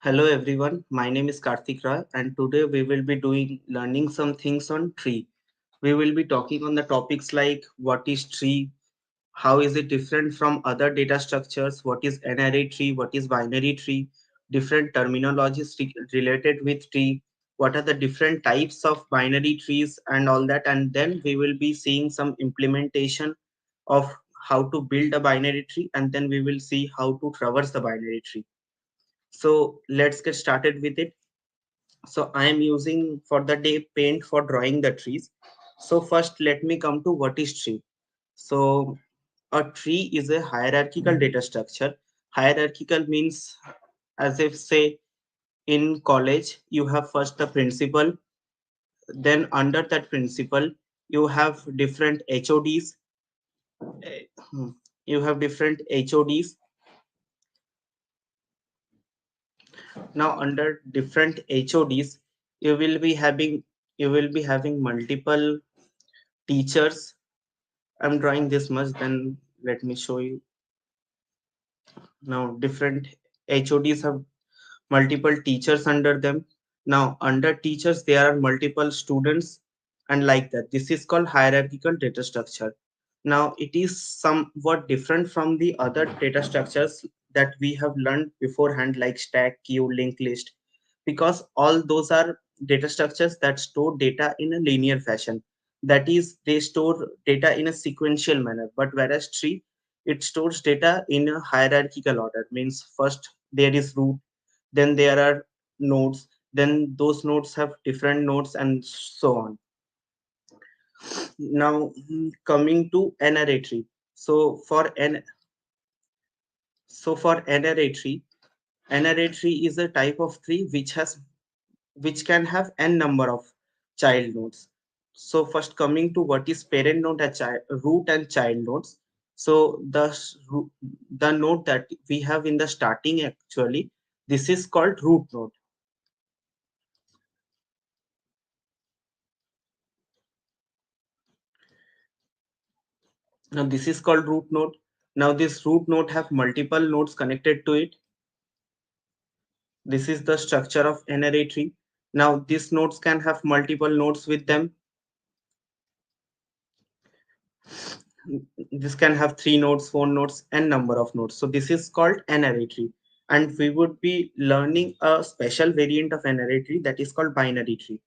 Hello everyone, my name is Karthik Roy and today we will be doing learning some things on tree. We will be talking on the topics like what is tree, how is it different from other data structures, what is an array tree, what is binary tree, different terminologies related with tree, what are the different types of binary trees and all that, and then we will be seeing some implementation of how to build a binary tree, and then we will see how to traverse the binary tree. So let's get started with it. So I am using for the day paint for drawing the trees. So first let me come to what is tree. So a tree is a hierarchical data structure. Hierarchical means, as if say in college you have first the principal, then under that principal you have different HODs. eh, You have different HODs. Now under different HODs you will be having multiple teachers. I'm drawing this much, then let me show you. Now different HODs have multiple teachers under them. Now under teachers there are multiple students, and like that. This is called hierarchical data structure. Now it is somewhat different from the other data structures that we have learned beforehand, like stack, queue, linked list, because all those are data structures that store data in a linear fashion. That is, they store data in a sequential manner. But whereas tree, it stores data in a hierarchical order. Means first there is root, then there are nodes, then those nodes have different nodes, and so on. Now coming to an array tree. So for an an array tree, an array tree is a type of tree which can have n number of child nodes. So first coming to what is parent node and root and child nodes. So the node that we have in the starting, actually this is called root node. Now this is called root node. Now this root node have multiple nodes connected to it. This is the structure of an array tree. Now these nodes can have multiple nodes with them. This can have 3 nodes, 4 nodes, and number of nodes. So this is called an array tree. And we would be learning a special variant of an array tree that is called binary tree.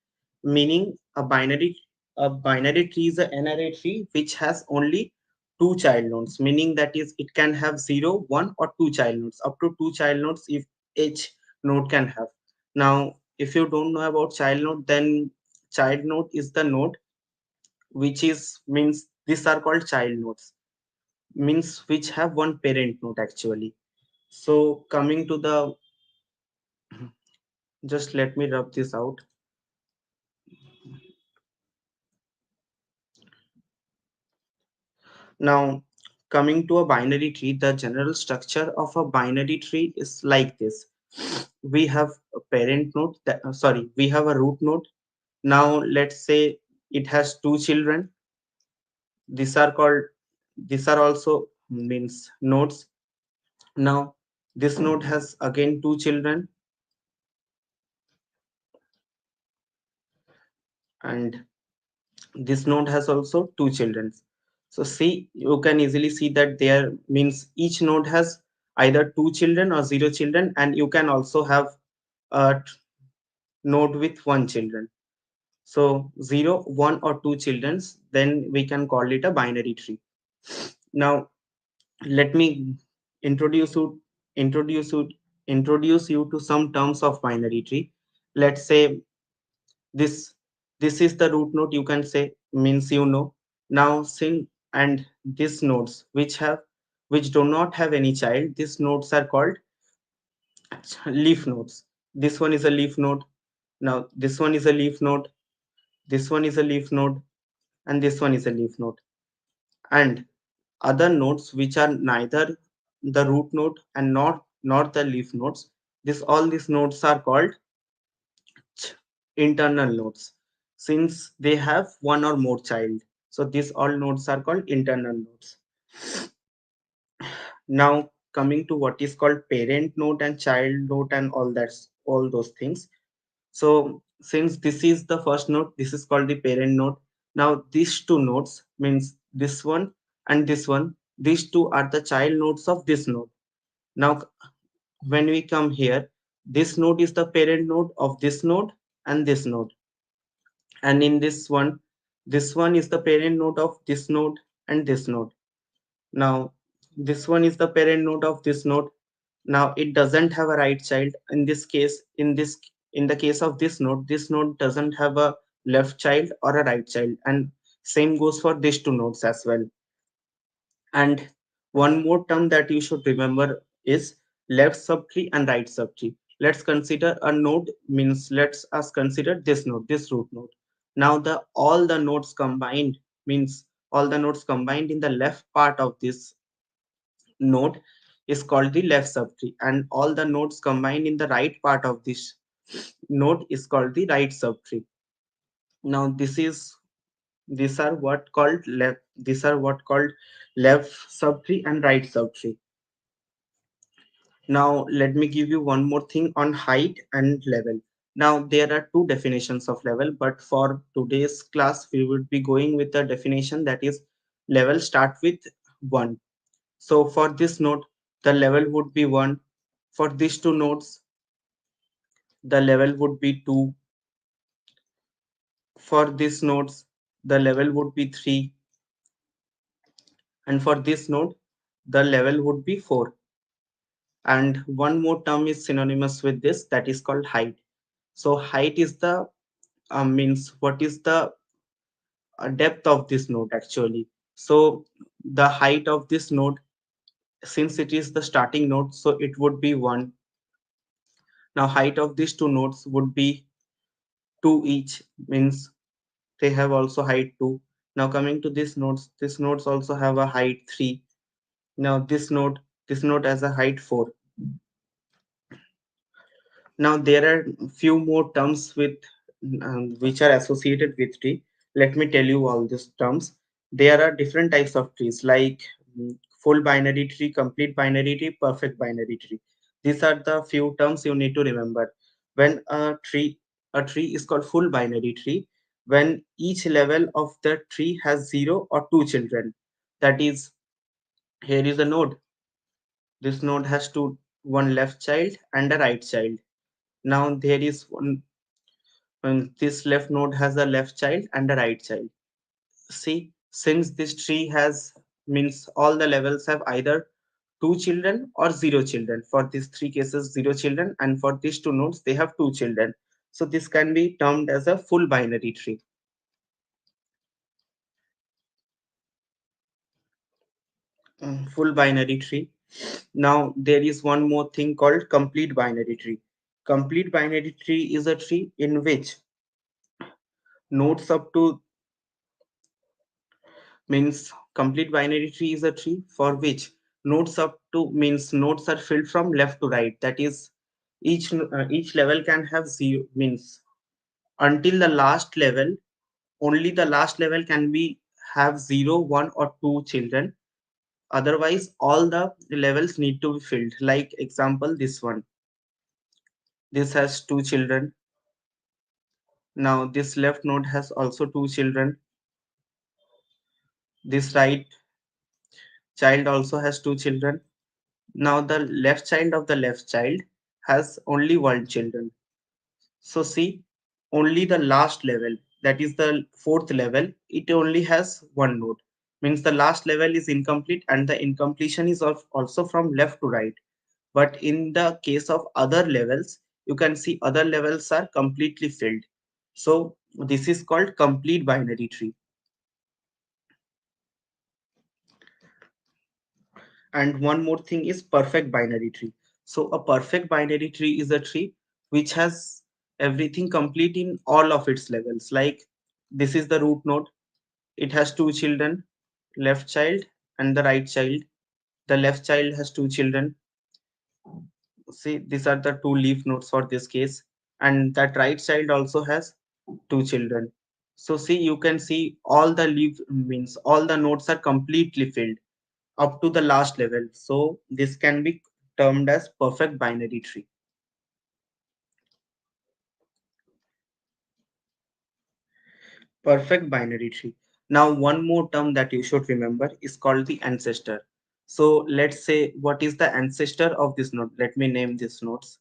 Meaning a binary tree is an array tree which has only two child nodes. Meaning that is it can have 0, 1, or two child nodes. Up to two child nodes if each node can have. Now, if you don't know about child node, then child node is the node which is means these are called child nodes, means which have one parent node actually. So coming to the, just let me rub this out. Now coming to a binary tree, the general structure of a binary tree is like this. We have a parent node that, sorry, we have a root node. Now let's say it has two children. These are called, these are also means nodes. Now this node has again two children, and this node has also two children. So see, you can easily see that there means each node has either two children or zero children, and you can also have a node with one children. So zero, one, or two children, then we can call it a binary tree. Now let me introduce you introduce you introduce you to some terms of binary tree. Let's say this this is the root node, you can say, means now sin, and these nodes which do not have any child, these nodes are called leaf nodes. This one is a leaf node. Now this one is a leaf node, this one is a leaf node, and this one is a leaf node. And other nodes which are neither the root node and not the leaf nodes, this all these nodes are called internal nodes, since they have one or more child. So these all nodes are called internal nodes. Now coming to what is called parent node and child node and all those things. So since this is the first node, this is called the parent node. Now these two nodes means this one and this one. These two are the child nodes of this node. Now when we come here, this node is the parent node of this node and this node. And in this one is the parent node of this node and this node. Now this one is the parent node of this node. Now it doesn't have a right child. In this case, in the case of this node doesn't have a left child or a right child. And same goes for these two nodes as well. And one more term that you should remember is left subtree and right subtree. Let's consider a node means let's us consider this node, this root node. Now the all the nodes combined means all the nodes combined in the left part of this node is called the left subtree, and all the nodes combined in the right part of this node is called the right subtree. Now these are what called left subtree and right subtree. Now let me give you one more thing on height and level. Now there are two definitions of level, but for today's class we would be going with the definition that is level start with 1. So for this node the level would be 1. For these two nodes the level would be 2. For these nodes the level would be 3, and for this node the level would be 4. And one more term is synonymous with this, that is called height. So height is the means what is the depth of this node actually. So the height of this node, since it is the starting node, so it would be 1. Now height of these two nodes would be 2 each, means they have also height 2. Now coming to these nodes also have a height 3. Now this node has a height 4. Now there are few more terms with which are associated with tree. Let me tell you all these terms. There are different types of trees like full binary tree, complete binary tree, perfect binary tree. These are the few terms you need to remember. When a tree is called full binary tree when each level of the tree has 0 or 2 children. That is, here is a node. This node has one left child and a right child. Now there is one this left node has a left child and a right child. See, since this tree has means all the levels have either 2 children or 0 children. For these three cases, 0 children, and for these two nodes, they have 2 children. So this can be termed as a full binary tree. Full binary tree. Now there is one more thing called complete binary tree. Complete binary tree is a tree in which nodes up to means complete binary tree is a tree for which nodes up to means nodes are filled from left to right. That is, each level can have 0 means until the last level. Only the last level can be have 0, 1 or 2 children. Otherwise, all the levels need to be filled. Like example, this one. This has 2 children. Now this left node has also 2 children. This right child also has 2 children. Now the left child of the left child has only one children. So see, only the last level, that is the fourth level, it only has one node. Means the last level is incomplete and the incompletion is also from left to right. But in the case of other levels, you can see other levels are completely filled. So this is called complete binary tree. And one more thing is perfect binary tree. So a perfect binary tree is a tree which has everything complete in all of its levels. Like this is the root node. It has 2 children, left child and the right child. The left child has 2 children. See, these are the two leaf nodes for this case. And that right child also has 2 children. So see, you can see all the leaf means all the nodes are completely filled. up to the last level. So this can be termed as perfect binary tree. Perfect binary tree. Now, one more term that you should remember is called the ancestor. So let's say what is the ancestor of this node? Let me name these nodes.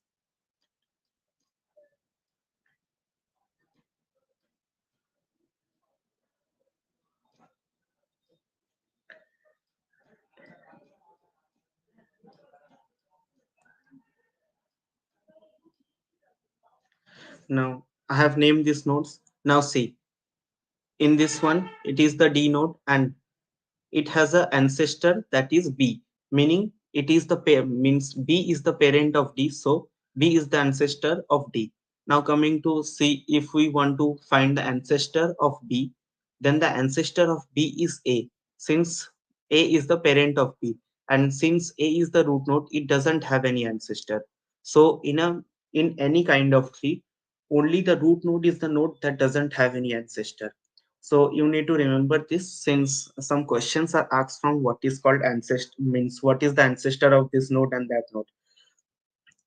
Now I have named these nodes. Now see, in this one, it is the D node and it has a ancestor that is B, meaning it is the means B is the parent of D, so B is the ancestor of D. Now coming to C, if we want to find the ancestor of B, then the ancestor of B is A, since A is the parent of B, and since A is the root node, it doesn't have any ancestor. So in any kind of tree, only the root node is the node that doesn't have any ancestor. So you need to remember this, since some questions are asked from what is called ancestor, means what is the ancestor of this node and that node.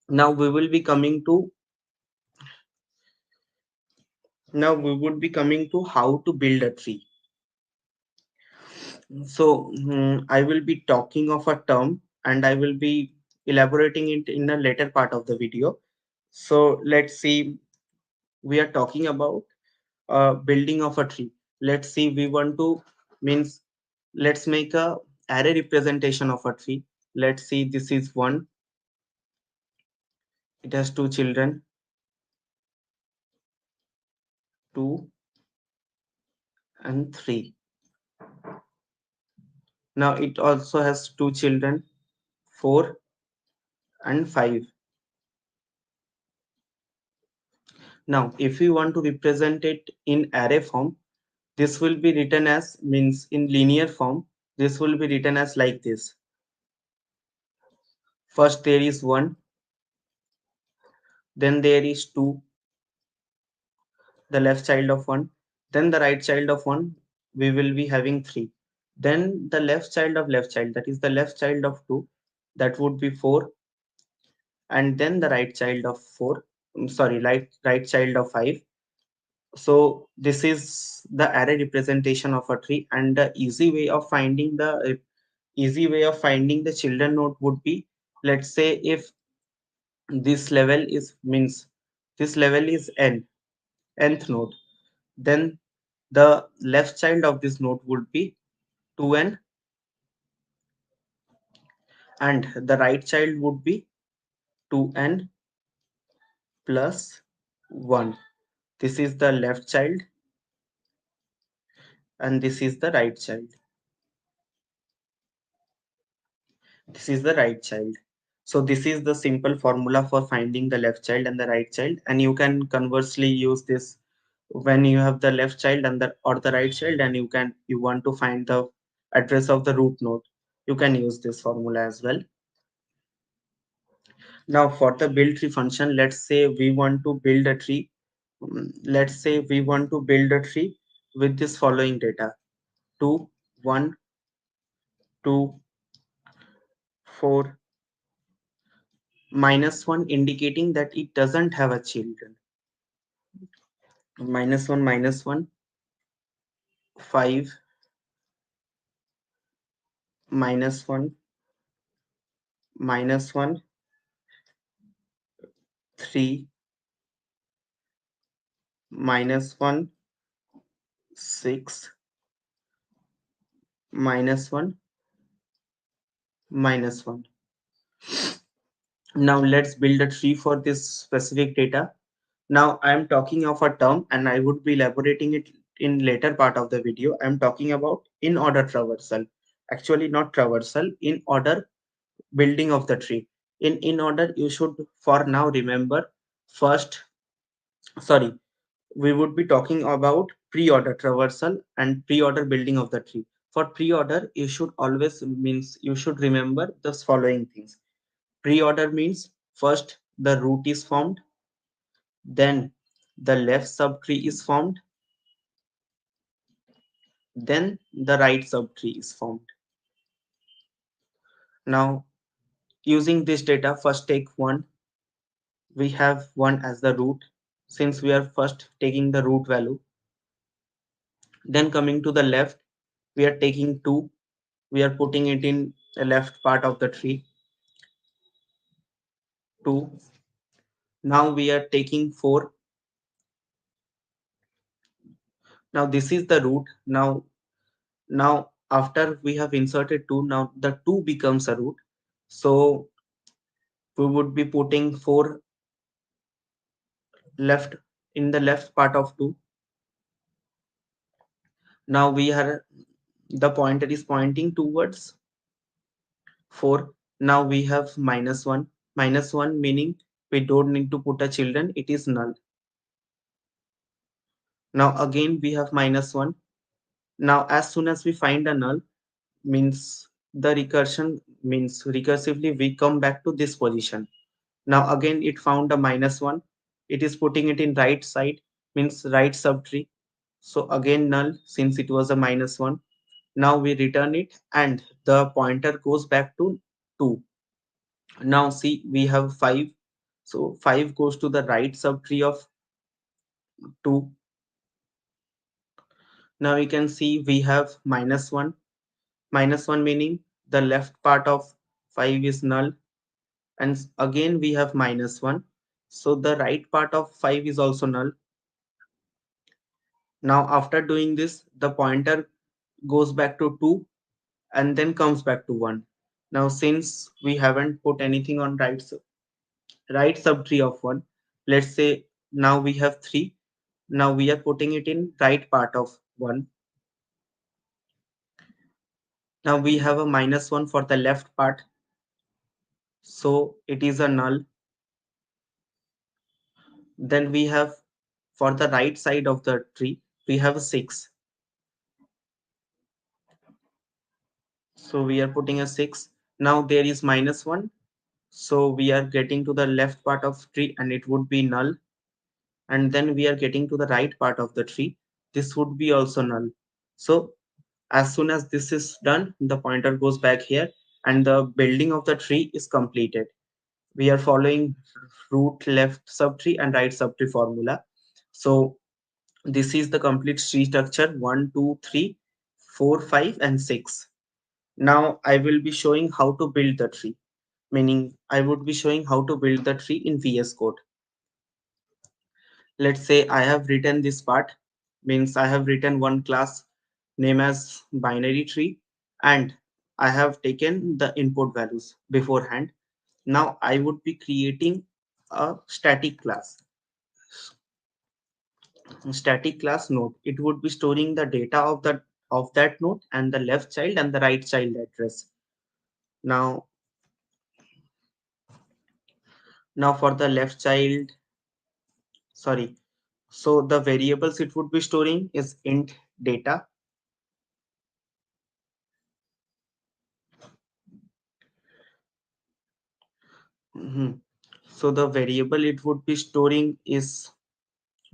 Now we will be coming to now we would be coming to how to build a tree. So I will be talking of a term and I will be elaborating it in a later part of the video. So let's see, we are talking about building of a tree. Let's see, we want to means let's make a array representation of a tree. Let's see, this is one, it has two children, two and three. Now it also has two children, four and five. Now if we want to represent it in array form, this will be written as, means in linear form, this will be written as like this. First there is one, then there is two, the left child of one, then the right child of one, we will be having three. Then the left child of left child, that is the left child of two, that would be four, and then the right child of four, sorry, right child of five. So this is the array representation of a tree, and the easy way of finding the children node would be, let's say if this level is means this level is nth node, then the left child of this node would be 2n and the right child would be 2n plus 1. This is the left child and this is the right child. This is the right child. So this is the simple formula for finding the left child and the right child, and you can conversely use this when you have the left child and the or the right child, and you want to find the address of the root node. You can use this formula as well. Now for the build tree function, let's say we want to build a tree. Let's say we want to build a tree with this following data: 2, 1, 2, 4, -1, indicating that it doesn't have a children. -1, -1, 5, -1, -1, 3, -1, 6, -1, -1. Now let's build a tree for this specific data. Now I am talking of a term and I would be elaborating it in later part of the video. I am talking about in order traversal. Actually not traversal, in order building of the tree. In order, you should for now remember first, sorry, we would be talking about pre-order traversal and pre-order building of the tree. For pre-order, you should always means you should remember the following things. Pre-order means first the root is formed, then the left subtree is formed, then the right subtree is formed. Now using this data, first take 1. We have 1 as the root, since we are first taking the root value. Then coming to the left, we are taking 2. We are putting it in the left part of the tree. 2. Now we are taking 4. Now this is the root. Now after we have inserted 2, now the 2 becomes a root. So we would be putting 4 left in the left part of 2. Now we are, the pointer is pointing towards 4. Now we have minus 1. Minus 1 meaning we don't need to put a children, it is null. Now again we have minus 1. Now as soon as we find a null, means the recursion, means recursively we come back to this position. Now again it found a minus 1. It is putting it in right side, means right subtree. So again null, since it was a minus 1. Now we return it and the pointer goes back to 2. Now see, we have 5. So 5 goes to the right subtree of 2. Now we can see we have minus 1. Minus 1 meaning the left part of 5 is null. And again we have minus 1. So the right part of 5 is also null. Now after doing this, the pointer goes back to 2 and then comes back to 1. Now since we haven't put anything on right subtree of 1, let's say now we have 3. Now we are putting it in right part of 1. Now we have a minus 1 for the left part. So it is a null. Then we have, for the right side of the tree, we have a 6. So we are putting a 6. Now there is minus 1. So we are getting to the left part of tree and it would be null. And then we are getting to the right part of the tree. This would be also null. So as soon as this is done, the pointer goes back here and the building of the tree is completed. We are following root left subtree and right subtree formula. So this is the complete tree structure: 1, 2, 3, 4, 5, and 6. Now I will be showing how to build the tree, meaning I would be showing how to build the tree in VS Code. Let's say I have written this part, means I have written one class name as binary tree, and I have taken the input values beforehand. Now I would be creating a static class node. It would be storing the data of that node and the left child and the right child address. Now now for the left child, sorry, so the variables it would be storing is int data. Mhm. So the variable it would be storing is,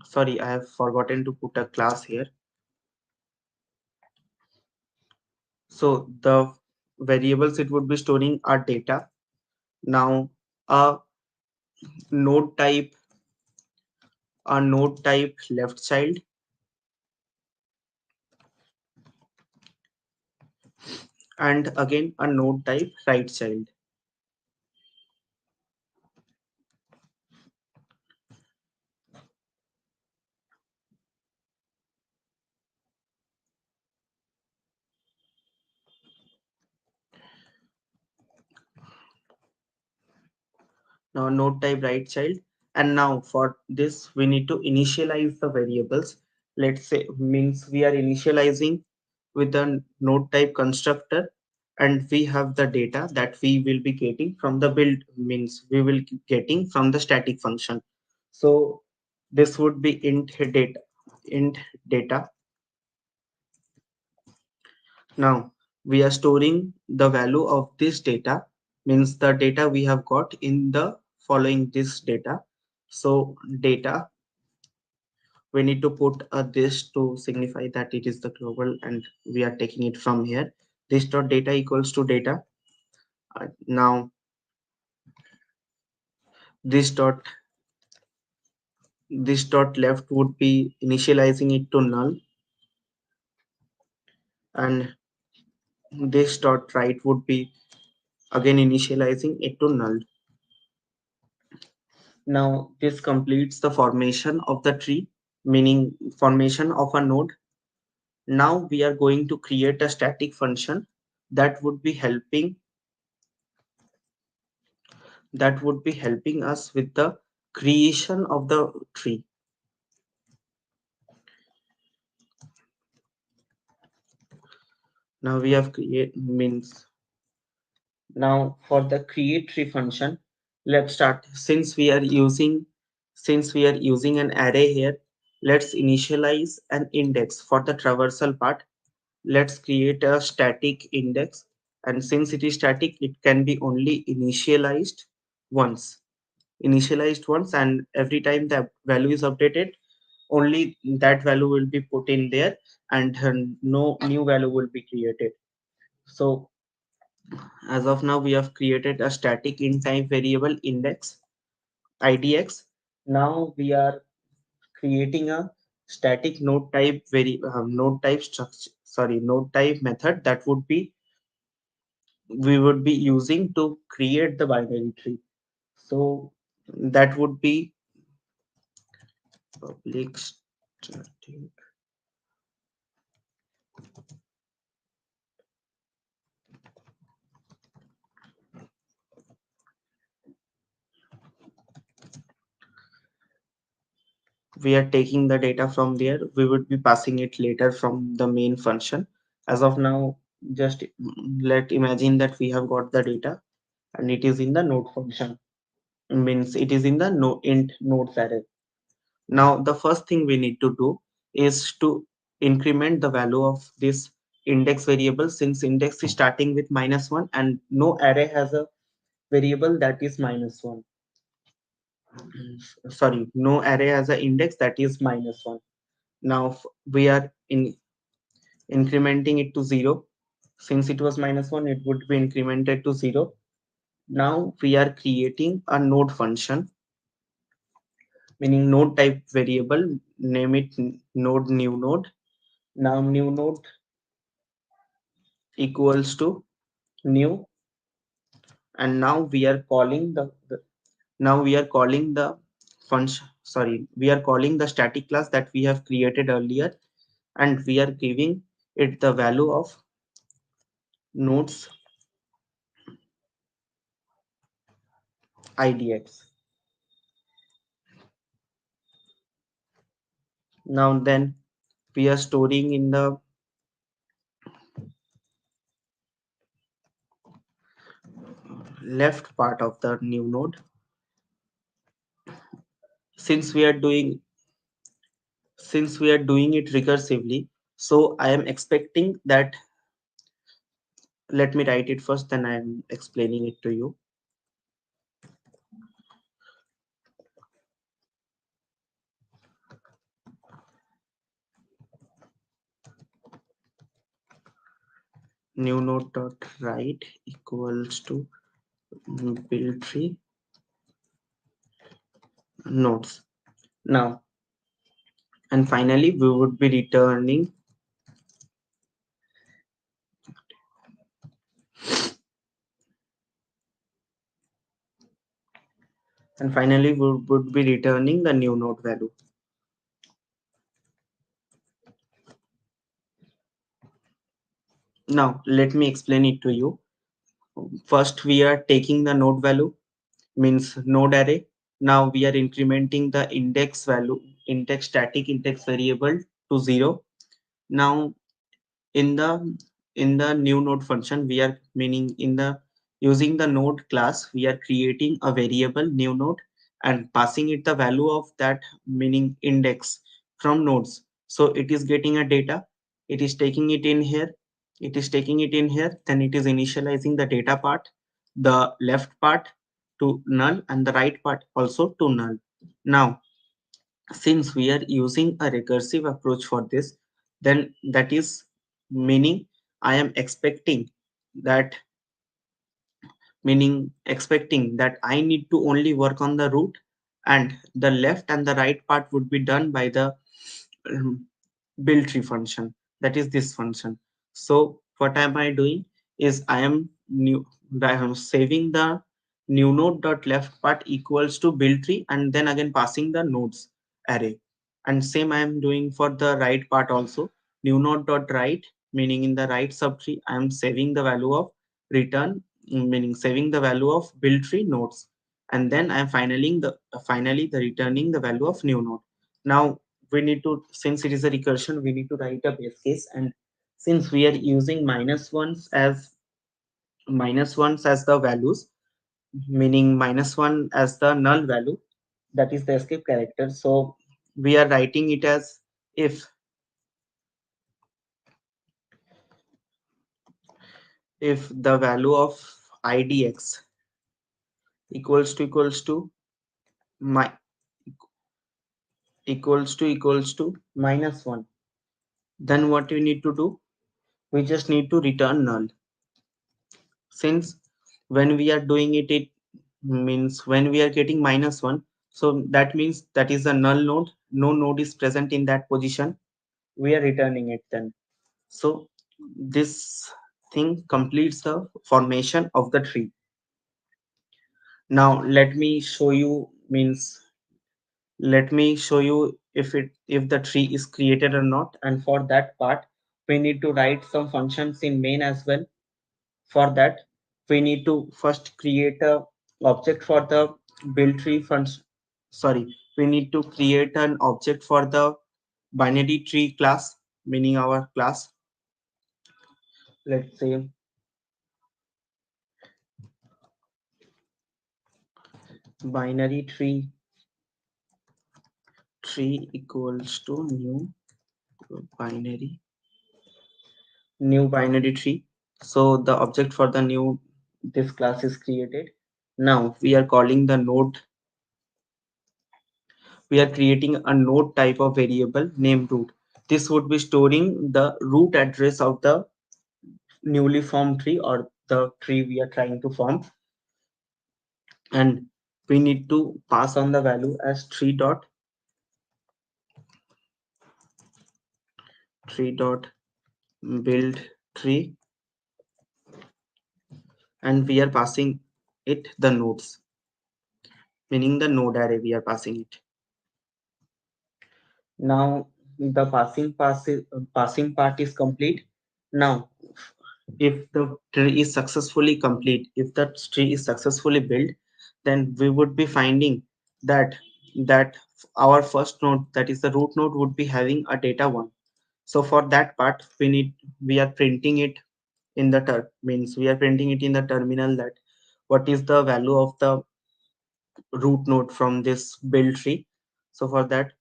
sorry, I have forgotten to put a class here. So the variables it would be storing are data. Now a node type, left child, and again a node type right child. Now node type right child. And now for this we need to initialize the variables. Let's say, means we are initializing with the node type constructor, and we have the data that we will be getting from the build, means we will be getting from the static function. So this would be int data. Now we are storing the value of this data, means the data we have got in the following this data. So data, we need to put a this to signify that it is the global and we are taking it from here. This dot data equals to data. Now this dot this dot left would be initializing it to null, and this dot right would be again initializing it to null. Now this completes the formation of the tree, meaning formation of a node. Now we are going to create a static function that would be helping us with the creation of the tree. Now we have create means now for the create tree function, let's start. Since we are using an array here, let's initialize an index for the traversal part. Let's create a static index, and since it is static, it can be only once initialized once, and every time the value is updated, only that value will be put in there, and no new value will be created. So as of now, we have created a static int type variable index idx. Now we are creating a static node type structure, sorry, node type method that we would be using to create the binary tree. So that would be public static. We are taking the data from there. We would be passing it later from the main function. As of now, just let imagine that we have got the data and it is in the node function, means it is in the int nodes array. Now the first thing we need to do is to increment the value of this index variable, since index is starting with -1 and no array has a variable that is -1. Sorry, no array has an index that is -1. Now we are incrementing it to 0. Since it was -1, it would be incremented to 0. Now we are creating a node function, meaning node type variable, name it node new node. Now new node equals to new, and now we are calling now we are calling the function, sorry, we are calling the static class that we have created earlier, and we are giving it the value of nodes idx. Now then we are storing in the left part of the new node. since we are doing since we are doing it recursively, so I am expecting that, let me write it first, then I am explaining it to you. New node dot write equals to build tree nodes. Now and finally we would be returning the new node value. Now let me explain it to you. First we are taking the node value, means node array. Now we are incrementing the static index variable to 0. Now in the new node function, we are meaning in the using the node class, we are creating a variable new node and passing it the value of that, meaning index from nodes. So it is getting a data, it is taking it in here, then it is initializing the data part, the left part to null and the right part also to null. Now since we are using a recursive approach for this, then that is meaning I am expecting that meaning expecting that I need to only work on the root, and the left and the right part would be done by the um, build tree function, that is this function. So what am I doing is I am saving the new node dot left part equals to build tree, and then again passing the nodes array. And same I am doing for the right part also. New node dot right, meaning in the right subtree I am saving the value of return, meaning saving the value of build tree nodes, and then I am finally the returning the value of new node. Now we need to, since it is a recursion, we need to write a base case. And since we are using minus ones as the values, meaning minus one as the null value, that is the escape character, so we are writing it as if the value of idx equals to my equals to minus one, then what we need to do, we just need to return null. Since when we are doing it, it means when we are getting minus one, so that means that is a null node, no node is present in that position, we are returning it then. So this thing completes the formation of the tree. Now let me show you if the tree is created or not, and for that part we need to write some functions in main as well. For that we need to first create a object for the build tree function. Sorry, we need to create an object for the binary tree class, meaning our class, let's say binary tree equals to binary new binary tree. So the object for the new this class is created. Now we are calling the node, we are creating a node type of variable named root. This would be storing the root address of the newly formed tree or the tree we are trying to form. And we need to pass on the value as tree dot build tree, and we are passing it the nodes, meaning the node array we are passing it. Now the passing part is complete. Now if the tree is successfully complete, if the tree is successfully built, then we would be finding that that our first node, that is the root node, would be having a data one. So for that part we are printing it in the means we are printing it in the terminal, that what is the value of the root node from this build tree. So for that,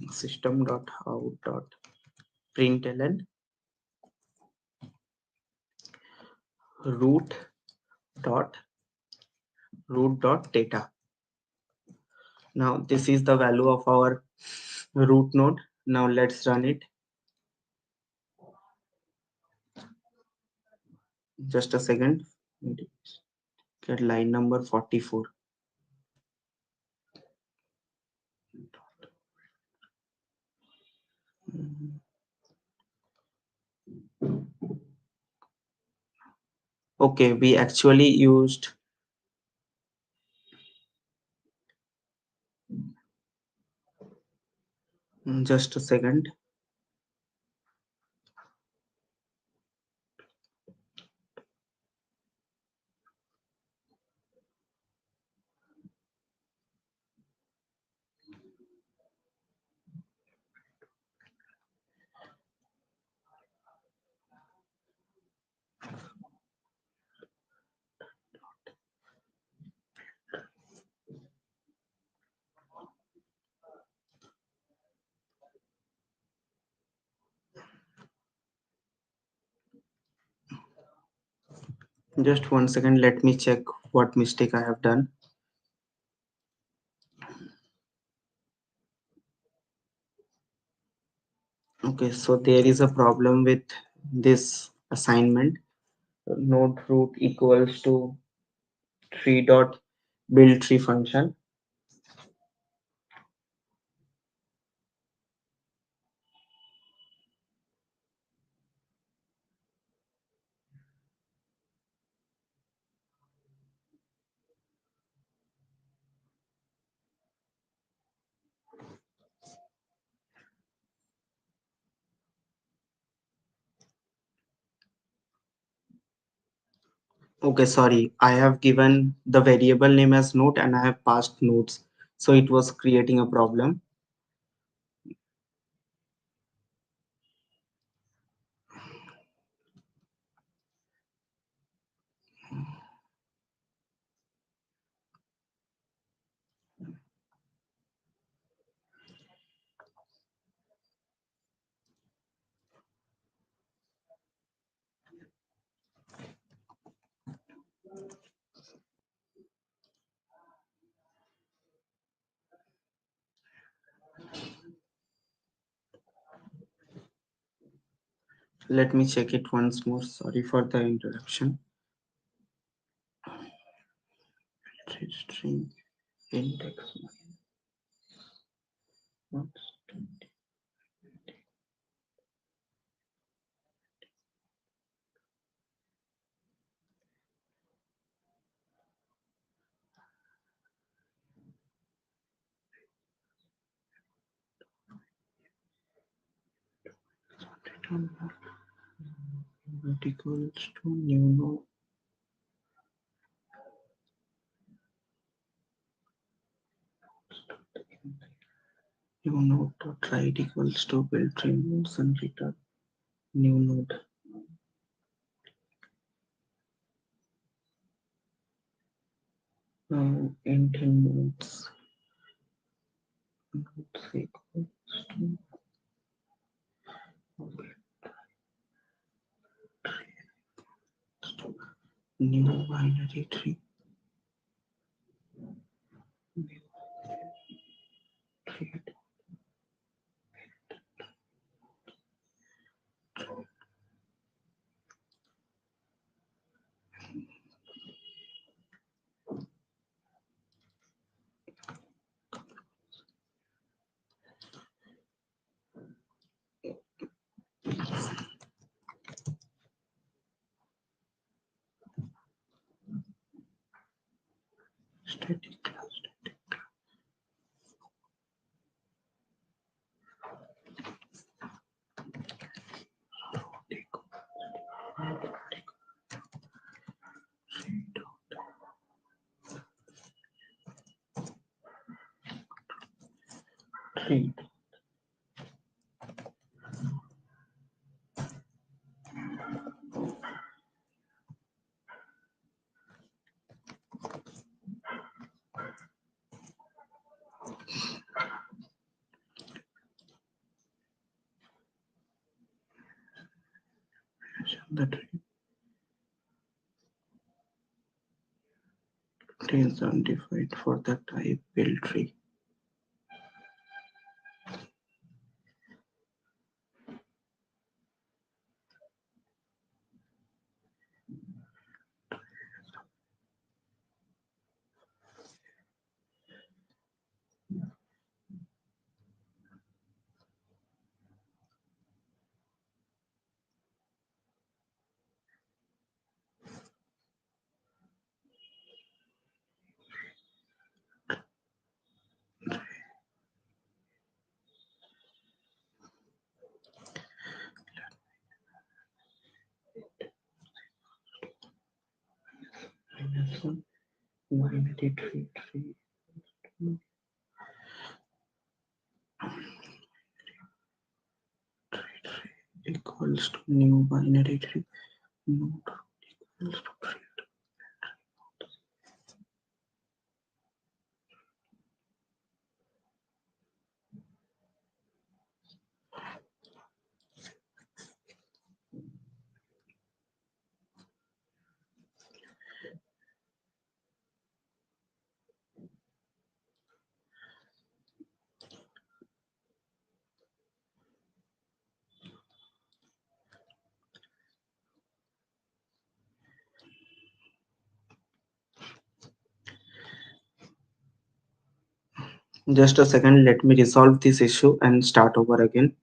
system.out.println root dot root dot data. Now this is the value of our root node. Now let's run it. Just a second. Get line number 44. Okay, we actually used, just a second. Just 1 second. Let me check what mistake I have done. Okay, so there is a problem with this assignment. Node root equals to tree dot build tree function. Okay, sorry, I have given the variable name as node and I have passed nodes, so it was creating a problem. Let me check it once more. Sorry for the introduction. String index minus 20 equals to new node. New node dot write equals to build tree nodes and return new node. Now enter nodes. Nodes equals to new binary tree. New tree. Static class. Tree. The tree is undefined for the type build tree. Minus one binary tree equals to new binary tree node equals to tree. Just a second, let me resolve this issue and start over again.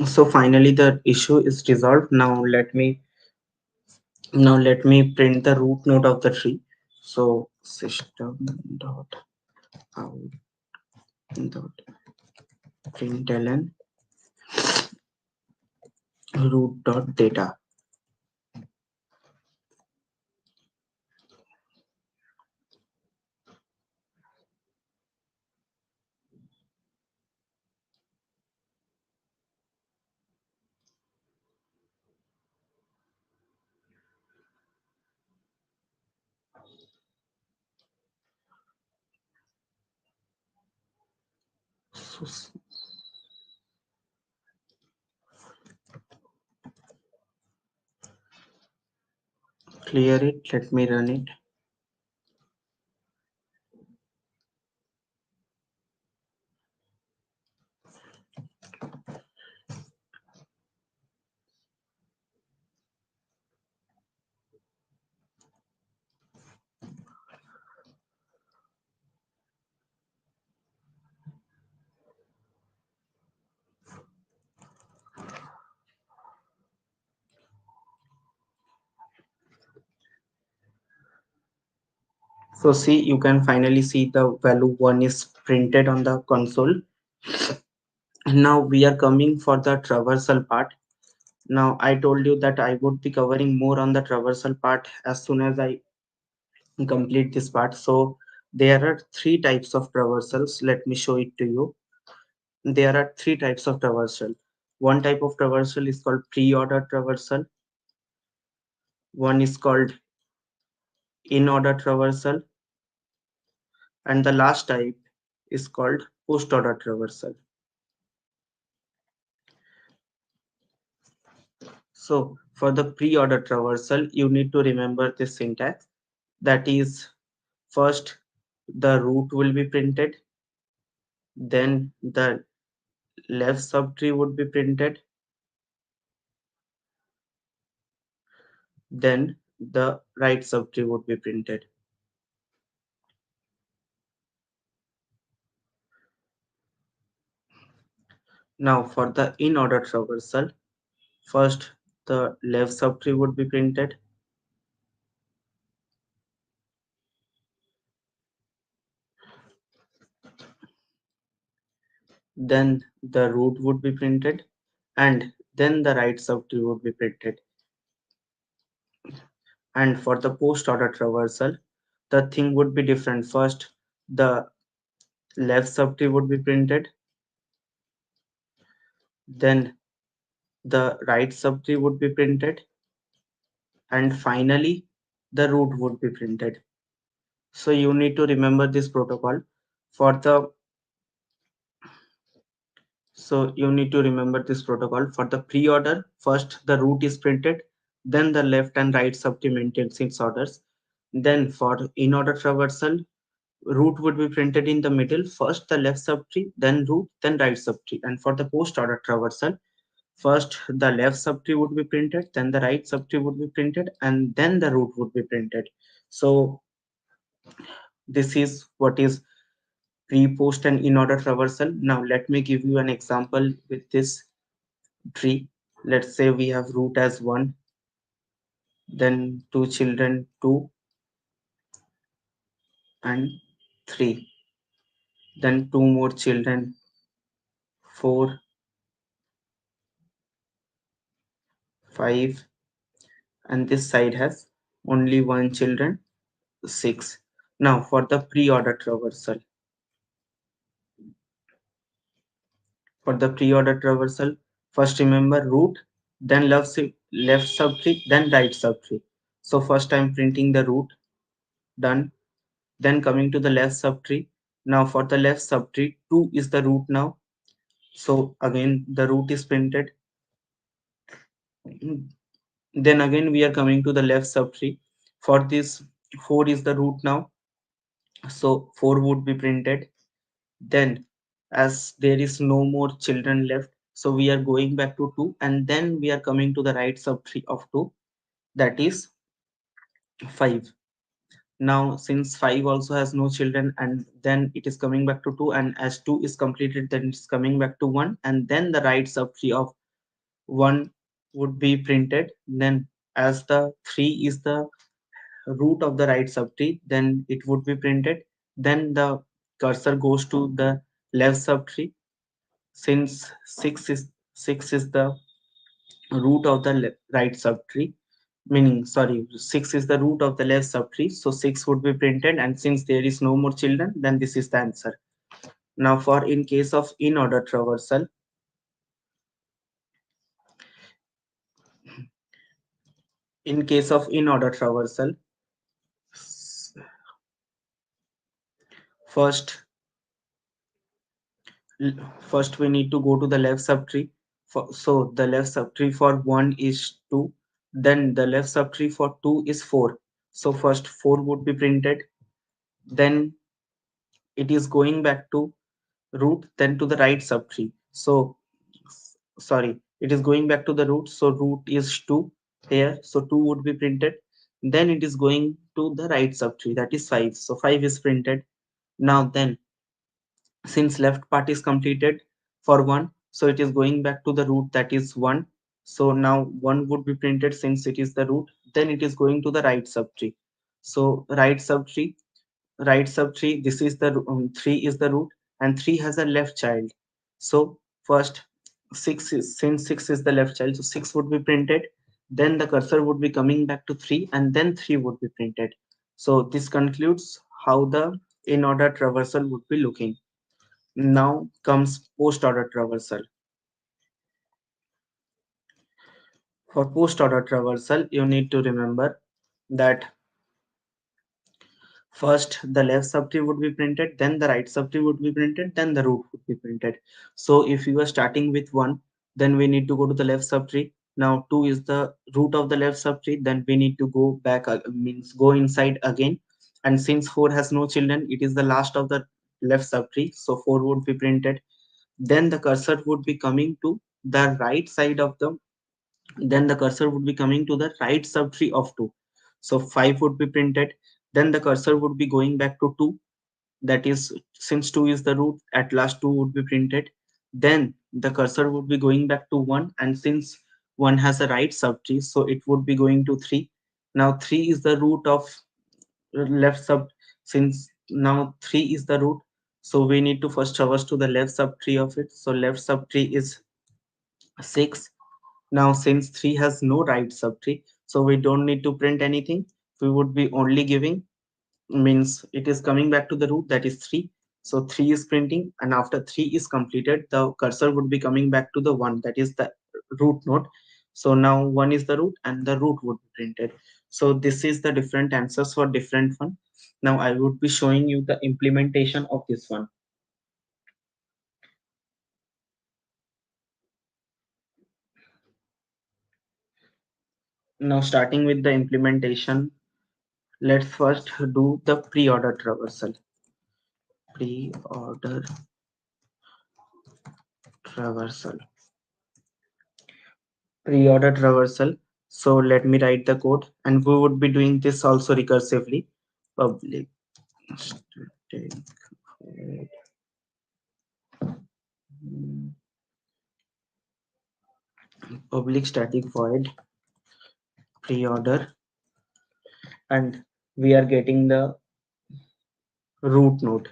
So finally the issue is resolved. Now let me print the root node of the tree. So system dot out dot println root dot data. So clear it. Let me run it. So see, you can finally see the value 1 is printed on the console. And now we are coming for the traversal part. Now I told you that I would be covering more on the traversal part as soon as I complete this part. So there are three types of traversals. Let me show it to you. There are three types of traversal. One type of traversal is called pre-order traversal. One is called in-order traversal, and the last type is called post-order traversal. So for the pre-order traversal, you need to remember this syntax. That is, first the root will be printed, then the left subtree would be printed, then the right subtree would be printed. Now for the in-order traversal, first the left subtree would be printed, then the root would be printed, and then the right subtree would be printed. And for the post order traversal, the thing would be different. First the left subtree would be printed, then the right subtree would be printed, and finally the root would be printed. So you need to remember this protocol. For the So you need to remember this protocol. For the pre-order, first the root is printed, then the left and right subtree maintains its orders. Then for in-order traversal, root would be printed in the middle, first the left subtree, then root, then right subtree. And for the post-order traversal, first the left subtree would be printed, then the right subtree would be printed, and then the root would be printed. So this is what is pre-post and in-order traversal. Now let me give you an example with this tree. Let's say we have root as 1, then two children 2 and 3, then two more children 4, 5, and this side has only one children 6. Now for the pre-order traversal. For the pre-order traversal, first remember root, then left subtree, then right subtree. So first I'm printing the root, done. Then coming to the left subtree. Now for the left subtree, 2 is the root now. So again the root is printed. Then again we are coming to the left subtree. For this 4 is the root now. So 4 would be printed. Then as there is no more children left, so we are going back to 2 and then we are coming to the right subtree of 2, that is 5. Now since 5 also has no children and then it is coming back to 2, and as 2 is completed then it's coming back to 1, and then the right subtree of 1 would be printed. Then as the 3 is the root of the right subtree, then it would be printed. Then the cursor goes to the left subtree. Since 6 is the root of the right subtree, meaning sorry, 6 is the root of the left subtree, so 6 would be printed, and since there is no more children, then this is the answer. Now for in case of in order traversal, in case of in order traversal, first first we need to go to the left subtree. So the left subtree for 1 is 2, then the left subtree for 2 is 4. So first 4 would be printed, then it is going back to root, then to the right subtree. So sorry, it is going back to the root, so root is 2 here, so 2 would be printed. Then it is going to the right subtree, that is 5, so 5 is printed. Now then, since left part is completed for 1, so it is going back to the root, that is 1. So now 1 would be printed since it is the root, then it is going to the right subtree. So right subtree, this is the 3 is the root, and 3 has a left child. So first 6 is, since 6 is the left child, so 6 would be printed, then the cursor would be coming back to 3, and then 3 would be printed. So this concludes how the in order traversal would be looking. Now comes post order traversal. For post order traversal, you need to remember that first the left subtree would be printed, then the right subtree would be printed, then the root would be printed. So if you are starting with 1, then we need to go to the left subtree. Now 2 is the root of the left subtree, then we need to go back, means go inside again. And since 4 has no children, it is the last of the left subtree, so 4 would be printed. Then the cursor would be coming to the right side of the, then the cursor would be coming to the right subtree of 2. So 5 would be printed. Then the cursor would be going back to 2. That is, since 2 is the root, at last 2 would be printed. Then the cursor would be going back to 1. And since 1 has a right subtree, so it would be going to 3. Now 3 is the root of left sub. Since now 3 is the root, so we need to first traverse to the left subtree of it. So left subtree is 6. Now, since 3 has no right subtree, so we don't need to print anything. We would be only giving, means it is coming back to the root, that is 3. So 3 is printing, and after 3 is completed, the cursor would be coming back to the 1, that is the root node. So now one is the root and the root would be printed. So this is the different answers for different one. Now I would be showing you the implementation of this one. Now starting with the implementation, let's first do the pre-order traversal. Pre-order traversal. Pre-order traversal. So let me write the code, and we would be doing this also recursively. Public static void, public static void pre-order, and we are getting the root node.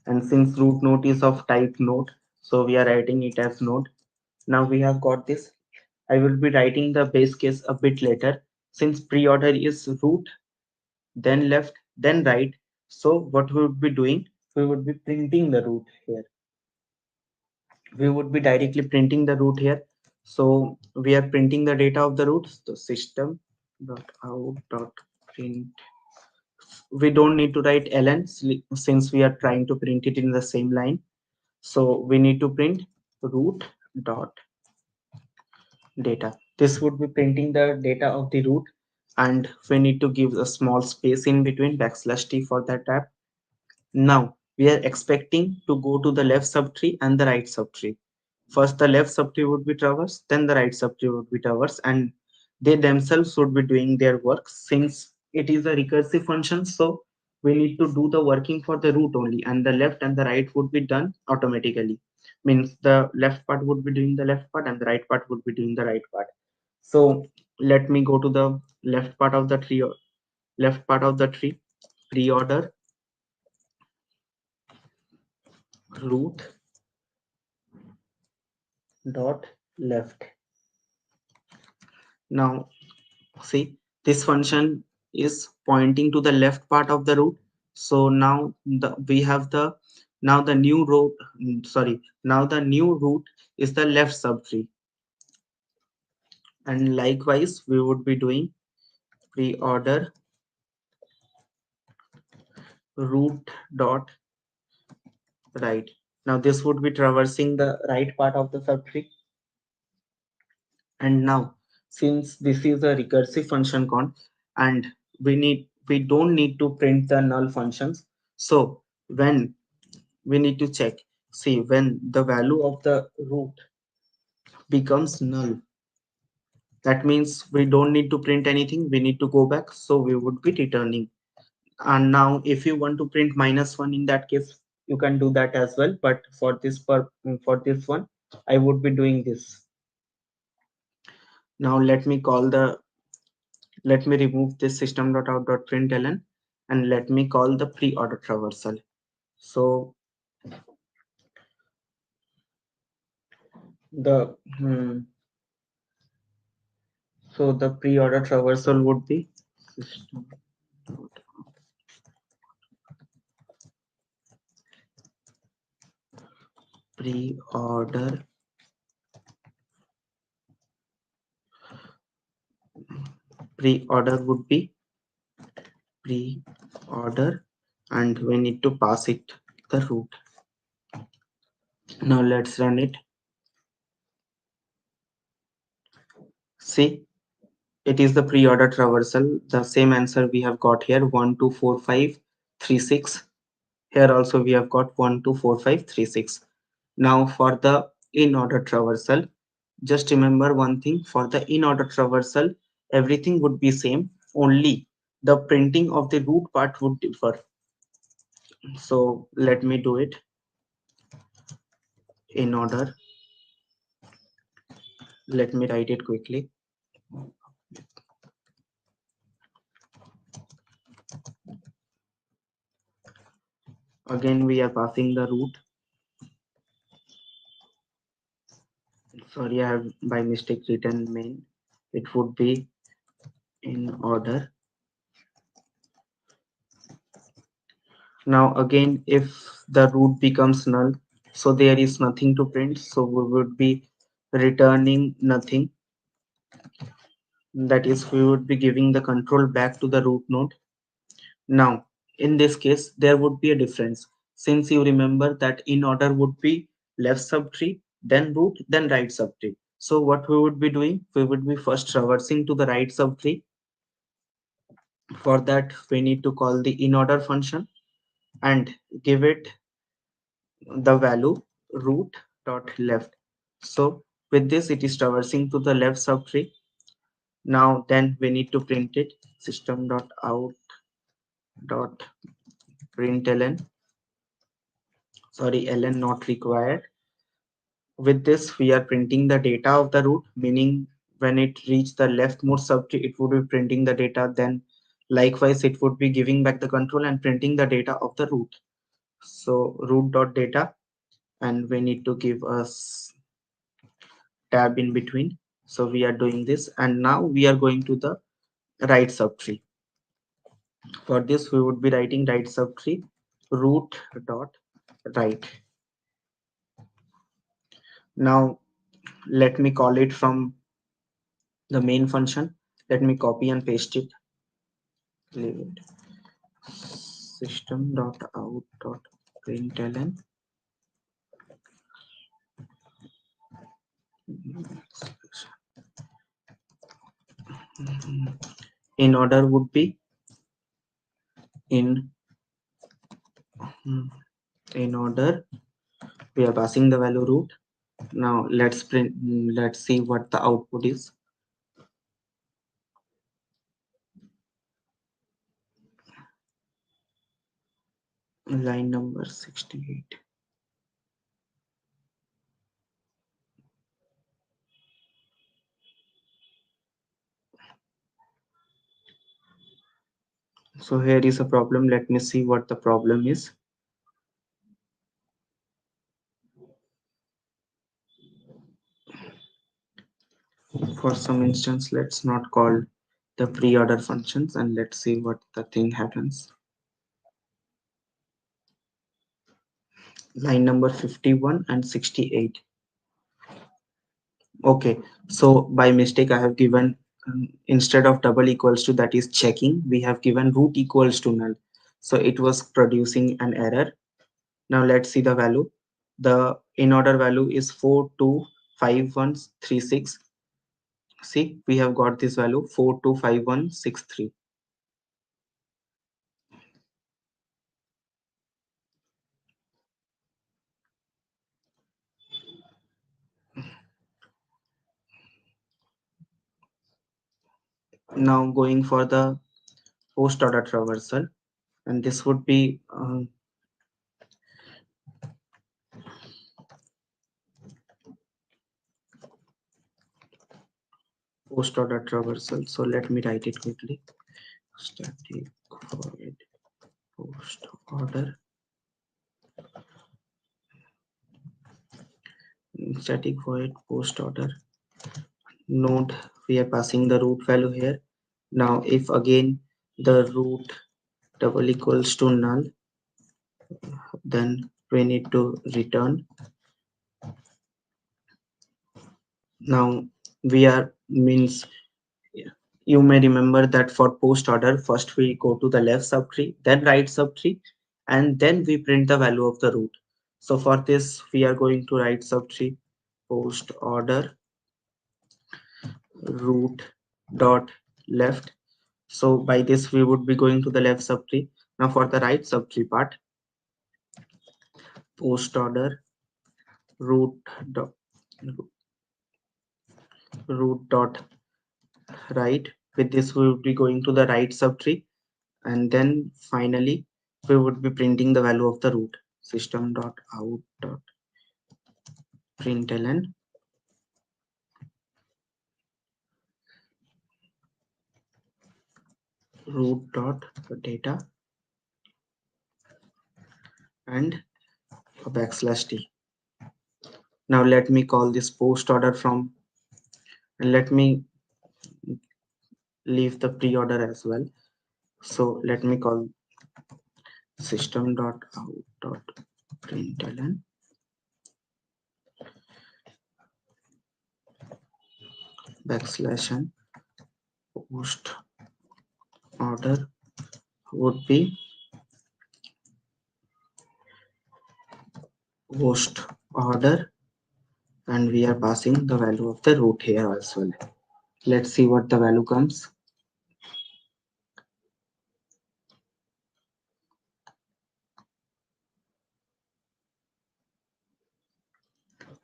And since root node is of type node, so we are writing it as node. Now we have got this. I will be writing the base case a bit later. Since pre-order is root, then left, then right. So what we would be doing, we would be printing the root here. We would be directly printing the root here. So we are printing the data of the root. So system dot out dot print. We don't need to write ln since we are trying to print it in the same line. So we need to print root dot data. This would be printing the data of the root, and we need to give a small space in between \t for that tab. Now we are expecting to go to the left subtree and the right subtree. First the left subtree would be traversed, then the right subtree would be traversed, and they themselves would be doing their work. Since it is a recursive function, so we need to do the working for the root only, and the left and the right would be done automatically. Means the left part would be doing the left part and the right part would be doing the right part. So let me go to the left part of the tree. Left part of the tree, pre-order root dot left. Now see, this function is pointing to the left part of the root. So now we have the now the new root, sorry, now the new root is the left subtree. And likewise we would be doing pre-order root dot right. Now this would be traversing the right part of the subtree. And now since this is a recursive function con, and we don't need to print the null functions. So when we need to check, see, when the value of the root becomes null, that means we don't need to print anything, we need to go back, so we would be returning. And now if you want to print -1 in that case, you can do that as well, but for this one I would be doing this. Now let me remove this system.out.println, and let me call the pre-order traversal. So the so the pre-order traversal would be system pre-order would be pre-order, and we need to pass it the root. Now let's run it. See, it is the pre-order traversal, the same answer we have got here, 1 2 4 5 3 6. Here also we have got 1 2 4 5 3 6. Now for the in order traversal, just remember one thing, for the in order traversal everything would be same, only the printing of the root part would differ. So let me do it. In order, let me write it quickly. Again we are passing the root. Sorry, I have by mistake written main. It would be in order. Now again, if the root becomes null, so there is nothing to print, so we would be returning nothing. That is, we would be giving the control back to the root node. Now, in this case, there would be a difference, since you remember that in order would be left subtree, then root, then right subtree. So what we would be doing, we would be first traversing to the right subtree. For that, we need to call the in order function and give it the value root dot left. So with this, it is traversing to the left subtree. Now then we need to print it, system dot out dot println, sorry, ln not required. With this, we are printing the data of the root, meaning when it reach the leftmost subtree, it would be printing the data. Then likewise, it would be giving back the control and printing the data of the root. So root dot data, and we need to give us tab in between. So we are doing this, and now we are going to the right subtree. For this, we would be writing right subtree root dot right. Now let me call it from the main function. Let me copy and paste it. Leave it. System dot out dot println in order would be in in order. We are passing the value root. Now let's print. Let's see what the output is. Line number 68. So here is a problem. Let me see what the problem is. For some instance, let's not call the pre-order functions, and let's see what the thing happens. Line number 51 and 68. Okay, so by mistake I have given instead of double equals to, that is checking, we have given root equals to null. So it was producing an error. Now let's see the value. The in order value is 425136. See, we have got this value 425163. Now going for the post order traversal, and this would be post order traversal. So let me write it quickly. Static void post order, static void post order node. We are passing the root value here. Now if again the root double equals to null, then we need to return. Now we are means, you may remember that for post order, first we go to the left subtree, then right subtree, and then we print the value of the root. So for this, we are going to right subtree post order root dot left. So by this, we would be going to the left subtree. Now for the right subtree part, post order root dot root dot right. With this, we would be going to the right subtree, and then finally we would be printing the value of the root. System dot out dot println root dot data and a backslash t. Now let me call this post order from, and let me leave the pre-order as well. So let me call system dot out dot println backslash n post order would be post order, and we are passing the value of the root here as well. Let's see what the value comes.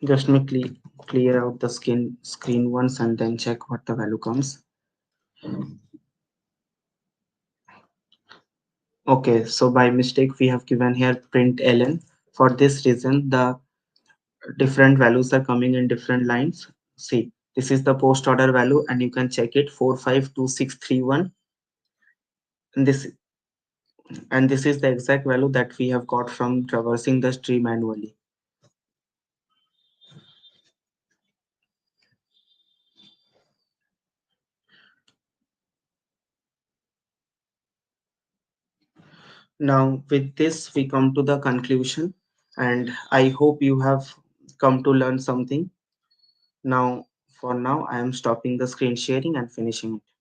Just me clear out the screen once and then check what the value comes. Okay, so by mistake we have given here print ln. For this reason, the different values are coming in different lines. See, this is the post order value, and you can check it 452631. And this is the exact value that we have got from traversing the tree manually. Now, with this, we come to the conclusion, and I hope you have come to learn something. Now, for now, I am stopping the screen sharing and finishing it.